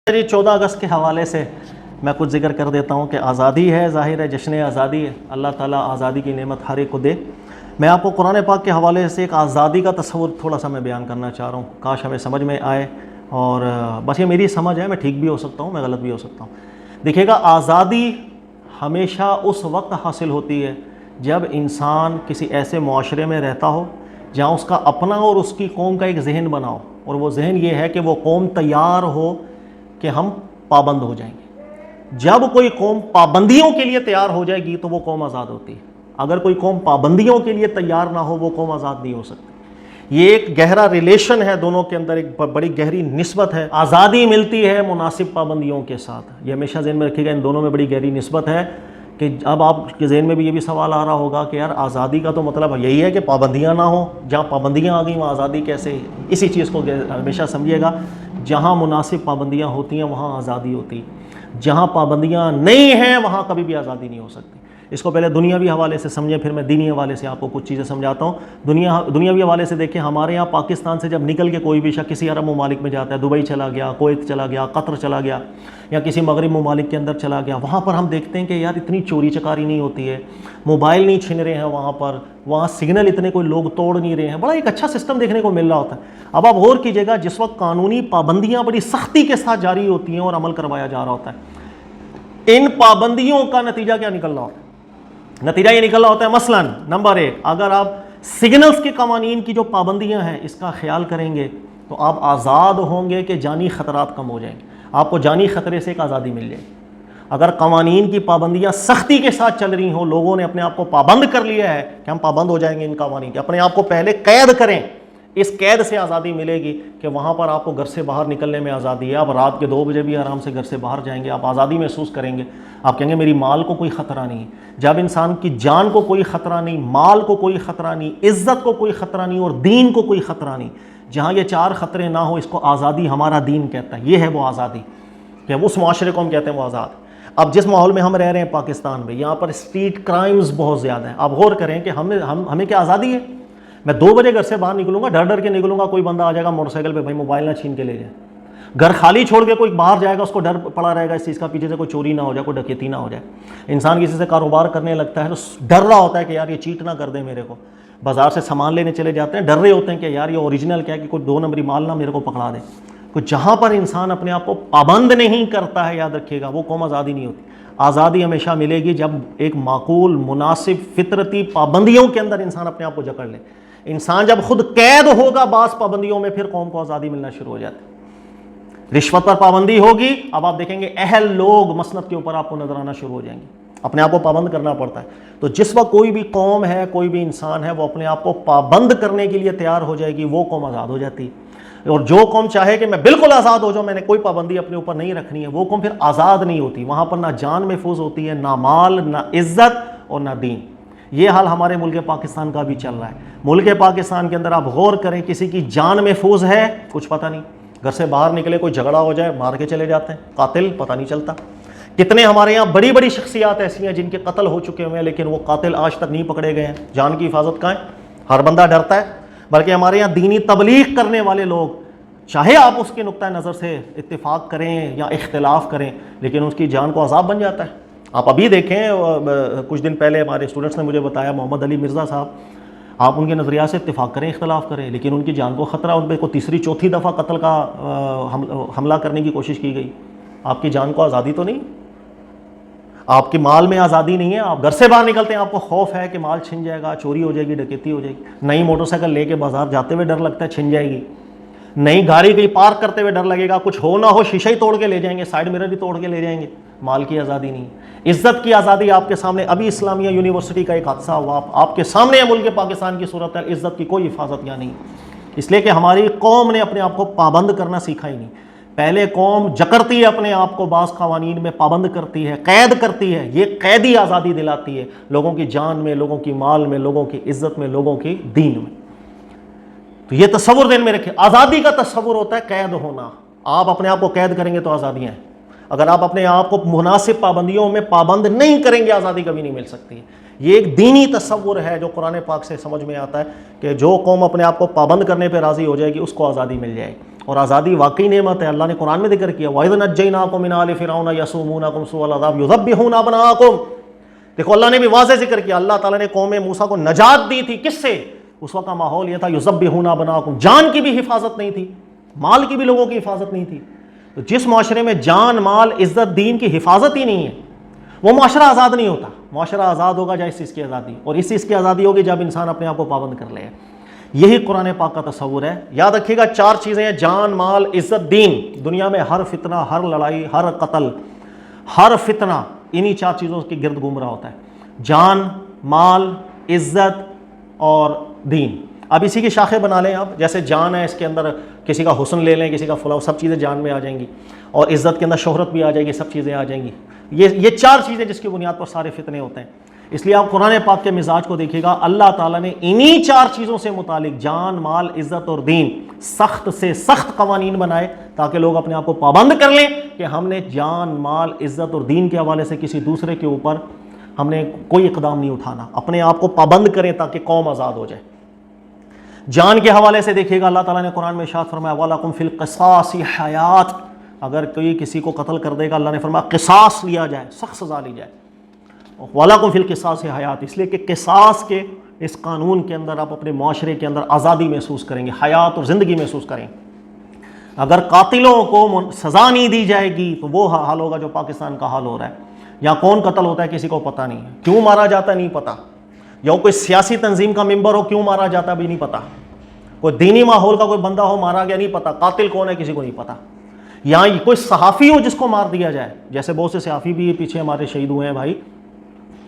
جی 14 اگست کے حوالے سے میں کچھ ذکر کر دیتا ہوں کہ آزادی ہے، ظاہر ہے جشن آزادی ہے، اللہ تعالیٰ آزادی کی نعمت ہر ایک کو دے۔ میں آپ کو قرآن پاک کے حوالے سے ایک آزادی کا تصور تھوڑا سا میں بیان کرنا چاہ رہا ہوں، کاش ہمیں سمجھ میں آئے، اور بس یہ میری سمجھ ہے، میں ٹھیک بھی ہو سکتا ہوں، میں غلط بھی ہو سکتا ہوں۔ دیکھیے گا، آزادی ہمیشہ اس وقت حاصل ہوتی ہے جب انسان کسی ایسے معاشرے میں رہتا ہو جہاں اس کا اپنا اور اس کی قوم کا ایک ذہن بنا ہو، اور وہ ذہن یہ ہے کہ وہ قوم تیار ہو کہ ہم پابند ہو جائیں گے۔ جب کوئی قوم پابندیوں کے لیے تیار ہو جائے گی تو وہ قوم آزاد ہوتی ہے۔ اگر کوئی قوم پابندیوں کے لیے تیار نہ ہو، وہ قوم آزاد نہیں ہو سکتی۔ یہ ایک گہرا ریلیشن ہے، دونوں کے اندر ایک بڑی گہری نسبت ہے۔ آزادی ملتی ہے مناسب پابندیوں کے ساتھ، یہ ہمیشہ ذہن میں رکھیے گا، ان دونوں میں بڑی گہری نسبت ہے۔ کہ اب آپ کے ذہن میں بھی یہ بھی سوال آ رہا ہوگا کہ یار آزادی کا تو مطلب یہی ہے کہ پابندیاں نہ ہوں، جہاں پابندیاں آ گئیں وہاں آزادی کیسے؟ اسی چیز کو ہمیشہ سمجھیے گا، جہاں مناسب پابندیاں ہوتی ہیں وہاں آزادی ہوتی ہے، جہاں پابندیاں نہیں ہیں وہاں کبھی بھی آزادی نہیں ہو سکتی۔ اس کو پہلے دنیاوی حوالے سے سمجھیں، پھر میں دینی حوالے سے آپ کو کچھ چیزیں سمجھاتا ہوں۔ دنیاوی حوالے سے دیکھیں، ہمارے یہاں پاکستان سے جب نکل کے کوئی بھی شخص کسی عرب ممالک میں جاتا ہے، دبئی چلا گیا، کویت چلا گیا، قطر چلا گیا، یا کسی مغرب ممالک کے اندر چلا گیا، وہاں پر ہم دیکھتے ہیں کہ یار اتنی چوری چکاری نہیں ہوتی ہے، موبائل نہیں چھین رہے ہیں وہاں سگنل اتنے کوئی لوگ توڑ نہیں رہے ہیں، بڑا ایک اچھا سسٹم دیکھنے کو مل رہا ہوتا ہے۔ اب آپ غور کیجیے گا، جس وقت قانونی پابندیاں بڑی سختی کے ساتھ جاری ہوتی ہیں اور عمل کروایا جا رہا ہوتا ہے، ان پابندیوں کا نتیجہ کیا نکل رہا ہوتا ہے؟ نتیجہ یہ نکل رہا ہوتا ہے، مثلاً نمبر 1، اگر آپ سگنلز کے قوانین کی جو پابندیاں ہیں اس کا خیال کریں گے تو آپ آزاد ہوں گے کہ جانی خطرات کم ہو جائیں گے، آپ کو جانی خطرے سے ایک آزادی مل جائے گی۔ اگر قوانین کی پابندیاں سختی کے ساتھ چل رہی ہوں، لوگوں نے اپنے آپ کو پابند کر لیا ہے کہ ہم پابند ہو جائیں گے ان قوانین کے، اپنے آپ کو پہلے قید کریں، اس قید سے آزادی ملے گی کہ وہاں پر آپ کو گھر سے باہر نکلنے میں آزادی ہے، آپ رات کے 2 بجے بھی آرام سے گھر سے باہر جائیں گے، آپ آزادی محسوس کریں گے، آپ کہیں گے میری مال کو کوئی خطرہ نہیں۔ جب انسان کی جان کو کوئی خطرہ نہیں، مال کو کوئی خطرہ نہیں، عزت کو کوئی خطرہ نہیں، اور دین کو کوئی خطرہ نہیں، جہاں یہ 4 خطرے نہ ہو، اس کو آزادی ہمارا دین کہتا ہے، یہ ہے وہ آزادی کہ اس معاشرے کو ہم کہتے ہیں وہ آزاد۔ اب جس ماحول میں ہم رہ رہے ہیں پاکستان میں، یہاں پر اسٹریٹ کرائمز بہت زیادہ ہیں، آپ غور کریں کہ ہمیں کیا آزادی ہے؟ میں 2 بجے گھر سے باہر نکلوں گا، ڈر کے نکلوں گا، کوئی بندہ آ جائے گا موٹر سائیکل پہ، بھائی موبائل نہ چھین کے لے جائے، گھر خالی چھوڑ کے کوئی باہر جائے گا، اس کو ڈر پڑا رہے گا اس چیز کا، پیچھے سے کوئی چوری نہ ہو جائے، کوئی ڈکیتی نہ ہو جائے۔ انسان کسی سے کاروبار کرنے لگتا ہے تو ڈر رہا ہوتا ہے کہ یار یہ چیٹ نہ کر دے میرے کو، بازار سے سامان لینے چلے جاتے ہیں، ڈر رہے ہوتے ہیں کہ یار یہ اوریجنل کیا ہے کہ کوئی 2 نمبری مال نہ میرے کو پکڑا دے۔ تو جہاں پر انسان اپنے آپ کو پابند نہیں کرتا ہے، یاد رکھیے گا، وہ قوم آزادی نہیں ہوتی۔ آزادی ہمیشہ ملے گی جب ایک معقول، مناسب، فطرتی پابندیوں کے اندر انسان اپنے آپ کو جکڑ لے۔ انسان جب خود قید ہوگا بعض پابندیوں میں، پھر قوم کو آزادی ملنا شروع ہو جاتی ہے۔ رشوت پر پابندی ہوگی، اب آپ دیکھیں گے اہل لوگ مسند کے اوپر آپ کو نظر آنا شروع ہو جائیں گے، اپنے آپ کو پابند کرنا پڑتا ہے۔ تو جس وقت کوئی بھی قوم ہے، کوئی بھی انسان ہے، وہ اپنے آپ کو پابند کرنے کے لیے تیار ہو جائے گی، وہ قوم آزاد ہو جاتی ہے۔ اور جو قوم چاہے کہ میں بالکل آزاد ہو جاؤں، میں نے کوئی پابندی اپنے اوپر نہیں رکھنی ہے، وہ قوم پھر آزاد نہیں ہوتی، وہاں پر نہ جان محفوظ ہوتی ہے، نہ مال، نہ عزت اور نہ دین۔ یہ حال ہمارے ملک پاکستان کا بھی چل رہا ہے۔ ملک پاکستان کے اندر آپ غور کریں، کسی کی جان محفوظ ہے کچھ پتہ نہیں، گھر سے باہر نکلے کوئی جھگڑا ہو جائے مار کے چلے جاتے ہیں، قاتل پتہ نہیں چلتا۔ کتنے ہمارے یہاں بڑی بڑی شخصیات ایسی ہیں جن کے قتل ہو چکے ہوئے ہیں، لیکن وہ قاتل آج تک نہیں پکڑے گئے ہیں۔ جان کی حفاظت کہاں ہے؟ ہر بندہ ڈرتا ہے۔ بلکہ ہمارے یہاں دینی تبلیغ کرنے والے لوگ، چاہے آپ اس کے نقطۂ نظر سے اتفاق کریں یا اختلاف کریں، لیکن اس کی جان کو عذاب بن جاتا ہے۔ آپ ابھی دیکھیں، کچھ دن پہلے ہمارے اسٹوڈنٹس نے مجھے بتایا، محمد علی مرزا صاحب، آپ ان کے نظریات سے اتفاق کریں، اختلاف کریں، لیکن ان کی جان کو خطرہ، ان پہ کو 3 4 دفعہ قتل کا حملہ کرنے کی کوشش کی گئی۔ آپ کی جان کو آزادی تو نہیں، آپ کے مال میں آزادی نہیں ہے، آپ گھر سے باہر نکلتے ہیں آپ کو خوف ہے کہ مال چھن جائے گا، چوری ہو جائے گی، ڈکیتی ہو جائے گی، نئی موٹر سائیکل لے کے بازار جاتے ہوئے ڈر لگتا ہے چھن جائے گی، نئی گاڑی کہیں پارک کرتے ہوئے ڈر لگے گا، کچھ ہو نہ ہو شیشہ ہی توڑ کے لے جائیں گے، سائڈ مرر بھی توڑ کے لے جائیں گے۔ مال کی آزادی نہیں، عزت کی آزادی آپ کے سامنے۔ ابھی اسلامیہ یونیورسٹی کا ایک حادثہ ہوا، آپ کے سامنے ہے ملک پاکستان کی صورت ہے، عزت کی کوئی حفاظت یہاں نہیں، اس لیے کہ ہماری قوم نے اپنے آپ کو پابند کرنا سیکھا ہی نہیں۔ پہلے قوم جکڑتی ہے اپنے آپ کو، بعض قوانین میں پابند کرتی ہے، قید کرتی ہے، یہ قیدی آزادی دلاتی ہے لوگوں کی جان میں، لوگوں کی مال میں، لوگوں کی عزت میں، لوگوں کی دین میں۔ تو یہ تصور ذہن میں رکھیں، آزادی کا تصور ہوتا ہے قید ہونا۔ آپ اپنے آپ کو قید کریں گے تو آزادیاں ہیں، اگر آپ اپنے آپ کو مناسب پابندیوں میں پابند نہیں کریں گے، آزادی کبھی نہیں مل سکتی۔ یہ ایک دینی تصور ہے جو قرآن پاک سے سمجھ میں آتا ہے کہ جو قوم اپنے آپ کو پابند کرنے پہ راضی ہو جائے گی اس کو آزادی مل جائے گی۔ اور آزادی واقعی نعمت ہے. اللہ نے قرآن میں ذکر کیا وَإِذْ نَجَّيْنَاكُم مِّنْ آلِ فِرْعَوْنَ يَسُومُونَكُمْ سُوءَ الْعَذَابِ يُذَبِّحُونَ أَبْنَاءَكُمْ. دیکھو اللہ نے بھی واضح ذکر کیا, اللہ تعالیٰ نے قوم موسیٰ کو نجات دی تھی. کس سے؟ اس وقت کا ماحول یہ تھا یذبحون ابناءکم, جان کی بھی حفاظت نہیں تھی, مال کی بھی لوگوں کی حفاظت نہیں تھی. تو جس معاشرے میں جان مال عزت دین کی حفاظت ہی نہیں ہے وہ معاشرہ آزاد نہیں ہوتا. معاشرہ آزاد ہوگا جب اس چیز کی آزادی, اور اس چیز کی آزادی ہوگی جب انسان اپنے آپ کو پابند کر لے. یہی قرآن پاک کا تصور ہے. یاد رکھیے گا 4 چیزیں ہیں, جان مال عزت دین. دنیا میں ہر فتنہ, ہر لڑائی, ہر قتل, ہر فتنہ انہی 4 چیزوں کے گرد گھوم رہا ہوتا ہے, جان مال عزت اور دین. اب اسی کی شاخیں بنا لیں آپ. جیسے جان ہے, اس کے اندر کسی کا حسن لے لیں, کسی کا فلاں, سب چیزیں جان میں آ جائیں گی. اور عزت کے اندر شہرت بھی آ جائے گی, سب چیزیں آ جائیں گی. یہ 4 چیزیں جس کی بنیاد پر سارے فتنے ہوتے ہیں. اس لیے آپ قرآن پاک کے مزاج کو دیکھیے گا, اللہ تعالیٰ نے انہی 4 چیزوں سے متعلق جان مال عزت اور دین سخت سے سخت قوانین بنائے تاکہ لوگ اپنے آپ کو پابند کر لیں کہ ہم نے جان مال عزت اور دین کے حوالے سے کسی دوسرے کے اوپر ہم نے کوئی اقدام نہیں اٹھانا, اپنے آپ کو پابند کریں تاکہ قوم آزاد ہو جائے. جان کے حوالے سے دیکھیے گا, اللہ تعالیٰ نے قرآن میں ارشاد فرمایا وَلَكُمْ فِي الْقِصَاصِ حَيَاةٌ. اگر کوئی کسی کو قتل کر دے گا, اللہ نے فرمایا قصاص لیا جائے, سخت سزا لی جائے. وَلَكُمْ فِي الْقِصَاصِ حَيَاةٌ, اس لیے کہ قصاص کے اس قانون کے اندر آپ اپنے معاشرے کے اندر آزادی محسوس کریں گے, حیات اور زندگی محسوس کریں. اگر قاتلوں کو سزا نہیں دی جائے گی تو وہ حال ہوگا جو پاکستان کا حال ہو رہا ہے. یا کون قتل ہوتا ہے کسی کو پتہ نہیں ہے, کیوں مارا جاتا ہے نہیں پتہ, یا کوئی سیاسی تنظیم کا ممبر ہو کیوں مارا جاتا ہے بھی نہیں پتہ, کوئی دینی ماحول کا کوئی بندہ ہو مارا گیا نہیں پتہ, قاتل کون ہے کسی کو نہیں پتہ. یا کوئی صحافی ہو جس کو مار دیا جائے, جیسے بہت سے صحافی بھی پیچھے ہمارے شہید ہوئے ہیں بھائی,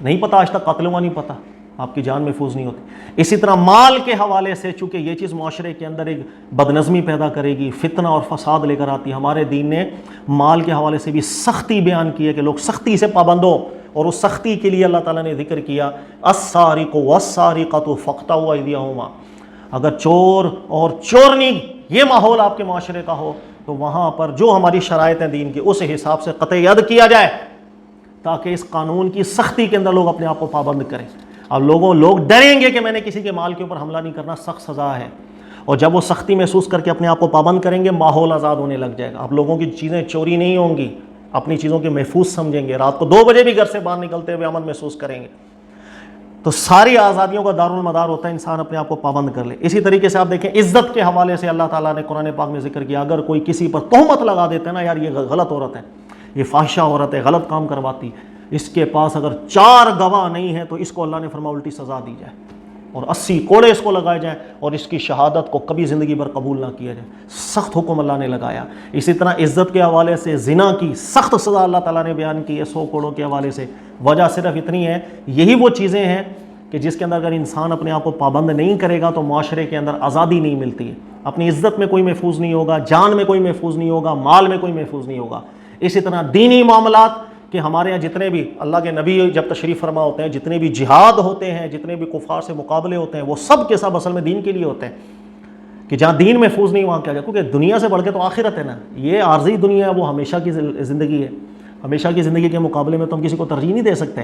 نہیں پتہ آج تک قاتلوں کا نہیں پتہ, آپ کی جان محفوظ نہیں ہوتی. اسی طرح مال کے حوالے سے چونکہ یہ چیز معاشرے کے اندر ایک بدنظمی پیدا کرے گی, فتنہ اور فساد لے کر آتی ہے, ہمارے دین نے مال کے حوالے سے بھی سختی بیان کی ہے کہ لوگ سختی سے پابند ہو. اور اس سختی کے لیے اللہ تعالیٰ نے ذکر کیا السارق والسارقۃ فاقطعوا ایدیہما. اگر چور اور چورنی یہ ماحول آپ کے معاشرے کا ہو تو وہاں پر جو ہماری شرائط ہیں دین کی اس حساب سے قطع ید کیا جائے تاکہ اس قانون کی سختی کے اندر لوگ اپنے آپ کو پابند کریں. اب لوگ ڈریں گے کہ میں نے کسی کے مال کے اوپر حملہ نہیں کرنا, سخت سزا ہے. اور جب وہ سختی محسوس کر کے اپنے آپ کو پابند کریں گے ماحول آزاد ہونے لگ جائے گا. اب لوگوں کی چیزیں چوری نہیں ہوں گی, اپنی چیزوں کے محفوظ سمجھیں گے, رات کو 2 بجے بھی گھر سے باہر نکلتے ہوئے امن محسوس کریں گے. تو ساری آزادیوں کا دارالمدار ہوتا ہے انسان اپنے آپ کو پابند کر لے. اسی طریقے سے آپ دیکھیں عزت کے حوالے سے اللہ تعالیٰ نے قرآن پاک میں ذکر کیا, اگر کوئی کسی پر تہمت لگا دیتے ہیں نا, یار یہ غلط عورت ہے, یہ فاحشہ عورت ہے, غلط کام کرواتی, اس کے پاس اگر 4 گواہ نہیں ہیں تو اس کو اللہ نے فرمایا الٹی سزا دی جائے اور 80 کوڑے اس کو لگائے جائیں اور اس کی شہادت کو کبھی زندگی بھر قبول نہ کیا جائے. سخت حکم اللہ نے لگایا. اسی طرح عزت کے حوالے سے زنا کی سخت سزا اللہ تعالیٰ نے بیان کی ہے 100 کوڑوں کے حوالے سے. وجہ صرف اتنی ہے, یہی وہ چیزیں ہیں کہ جس کے اندر اگر انسان اپنے آپ کو پابند نہیں کرے گا تو معاشرے کے اندر آزادی نہیں ملتی ہے. اپنی عزت میں کوئی محفوظ نہیں ہوگا, جان میں کوئی محفوظ نہیں ہوگا, مال میں کوئی محفوظ نہیں ہوگا. اسی طرح دینی معاملات کہ ہمارے یہاں جتنے بھی اللہ کے نبی جب تشریف فرما ہوتے ہیں, جتنے بھی جہاد ہوتے ہیں, جتنے بھی کفار سے مقابلے ہوتے ہیں, وہ سب کے سب اصل میں دین کے لیے ہوتے ہیں. کہ جہاں دین محفوظ نہیں وہاں کیا جائے, کیونکہ دنیا سے بڑھ کے تو آخرت ہے نا. یہ عارضی دنیا ہے, وہ ہمیشہ کی زندگی ہے. ہمیشہ کی زندگی کے مقابلے میں تو ہم کسی کو ترجیح نہیں دے سکتے.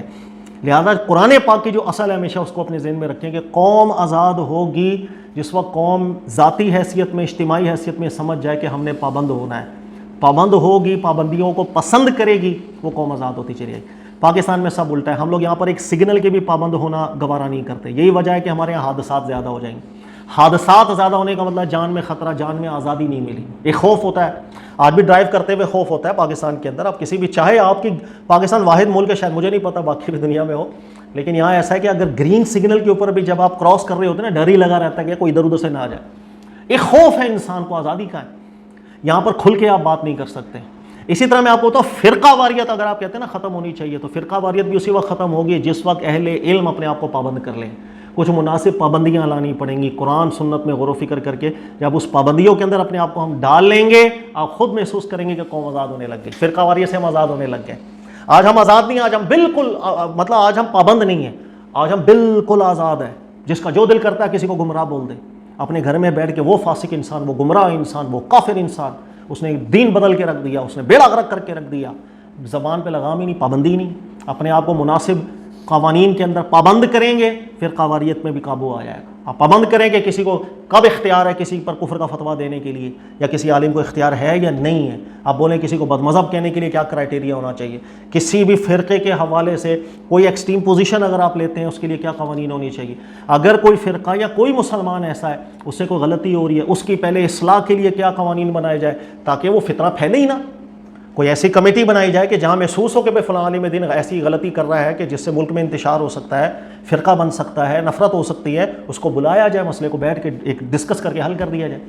لہذا قرآن پاک کی جو اصل ہے ہمیشہ اس کو اپنے ذہن میں رکھیں کہ قوم آزاد ہوگی جس وقت قوم ذاتی حیثیت میں, اجتماعی حیثیت میں سمجھ جائے کہ ہم نے پابند ہونا ہے. پابند ہوگی, پابندیوں کو پسند کرے گی, وہ قوم آزاد ہوتی چلی جائے گی. پاکستان میں سب الٹا ہے. ہم لوگ یہاں پر ایک سگنل کے بھی پابند ہونا گوارا نہیں کرتے. یہی وجہ ہے کہ ہمارے یہاں حادثات زیادہ ہو جائیں گے. حادثات زیادہ ہونے کا مطلب جان میں خطرہ, جان میں آزادی نہیں ملی. ایک خوف ہوتا ہے, آج بھی ڈرائیو کرتے ہوئے خوف ہوتا ہے پاکستان کے اندر. آپ کسی بھی, چاہے آپ کی پاکستان واحد ملک ہے, شاید مجھے نہیں پتا باقی بھی دنیا میں ہو, لیکن یہاں ایسا ہے کہ اگر گرین سگنل کے اوپر بھی جب آپ کراس کر رہے ہوتے ہیں نا, ڈر ہی لگا رہتا ہے کہ کوئی ادھر ادھر سے نہ آ جائے. ایک خوف ہے انسان کو آزادی کا ہے. یہاں پر کھل کے آپ بات نہیں کر سکتے. اسی طرح میں آپ کو بتاؤں, فرقہ واریت اگر آپ کہتے ہیں نا ختم ہونی چاہیے, تو فرقہ واریت بھی اسی وقت ختم ہوگی جس وقت اہل علم اپنے آپ کو پابند کر لیں. کچھ مناسب پابندیاں لانی پڑیں گی قرآن سنت میں غور و فکر کر کے. جب اس پابندیوں کے اندر اپنے آپ کو ہم ڈال لیں گے, آپ خود محسوس کریں گے کہ قوم آزاد ہونے لگ گئی. فرقہ واریت سے ہم آزاد ہونے لگ گئے. آج ہم آزاد نہیں, آج ہم بالکل مطلب آج ہم پابند نہیں ہیں, آج ہم بالکل آزاد ہیں. جس کا جو دل کرتا ہے کسی کو گمراہ بول دے, اپنے گھر میں بیٹھ کے وہ فاسق انسان, وہ گمراہ انسان, وہ کافر انسان, اس نے دین بدل کے رکھ دیا, اس نے بیڑا غرق کر کے رکھ دیا. زبان پہ لگام ہی نہیں, پابندی نہیں, اپنے آپ کو مناسب قوانین کے اندر پابند کریں گے پھر قواریت میں بھی قابو آ جائے گا. آپ پابند کریں کہ کسی کو کب اختیار ہے کسی پر کفر کا فتویٰ دینے کے لیے, یا کسی عالم کو اختیار ہے یا نہیں ہے. آپ بولیں کسی کو بد مذہب کہنے کے لیے کیا کرائٹیریا ہونا چاہیے, کسی بھی فرقے کے حوالے سے کوئی ایکسٹریم پوزیشن اگر آپ لیتے ہیں اس کے لیے کیا قوانین ہونی چاہیے. اگر کوئی فرقہ یا کوئی مسلمان ایسا ہے اس سے کوئی غلطی ہو رہی ہے, اس کی پہلے اصلاح کے لیے کیا قوانین بنائے جائے تاکہ وہ فتنہ پھیلے ہی نہ. کوئی ایسی کمیٹی بنائی جائے کہ جہاں محسوس ہو کہ بھائی فلاں عالم دین ایسی غلطی کر رہا ہے کہ جس سے ملک میں انتشار ہو سکتا ہے, فرقہ بن سکتا ہے, نفرت ہو سکتی ہے, اس کو بلایا جائے, مسئلے کو بیٹھ کے ایک ڈسکس کر کے حل کر دیا جائے.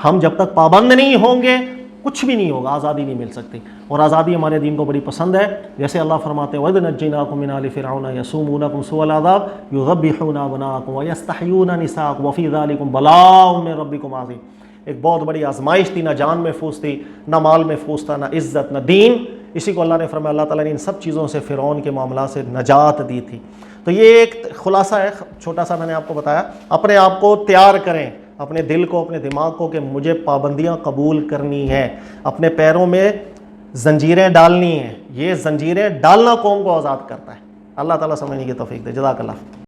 ہم جب تک پابند نہیں ہوں گے کچھ بھی نہیں ہوگا, آزادی نہیں مل سکتی. اور آزادی ہمارے دین کو بڑی پسند ہے. جیسے اللہ فرماتے ہیں وَإِذْ نَجَّيْنَاكُم مِّنْ آلِ فِرْعَوْنَ يَسُومُونَكُمْ سُوءَ الْعَذَابِ يُذَبِّحُونَ أَبْنَاءَكُمْ وَيَسْتَحْيُونَ نِسَاءَكُمْ وَفِي ذَلِكُمْ بَلَاءٌ مِّن رَّبِّكُمْ عَظِيمٌ. ایک بہت بڑی آزمائش تھی, نہ جان محفوظ تھی, نہ مال محفوظ تھا, نہ عزت, نہ دین. اسی کو اللہ نے فرمایا, اللہ تعالیٰ نے ان سب چیزوں سے فرعون کے معاملات سے نجات دی تھی. تو یہ ایک خلاصہ ہے چھوٹا سا, میں نے آپ کو بتایا. اپنے آپ کو تیار کریں, اپنے دل کو, اپنے دماغ کو, کہ مجھے پابندیاں قبول کرنی ہیں, اپنے پیروں میں زنجیریں ڈالنی ہیں. یہ زنجیریں ڈالنا قوم کو آزاد کرتا ہے. اللہ تعالیٰ سمجھنے کی توفیق دے. جزاک اللہ.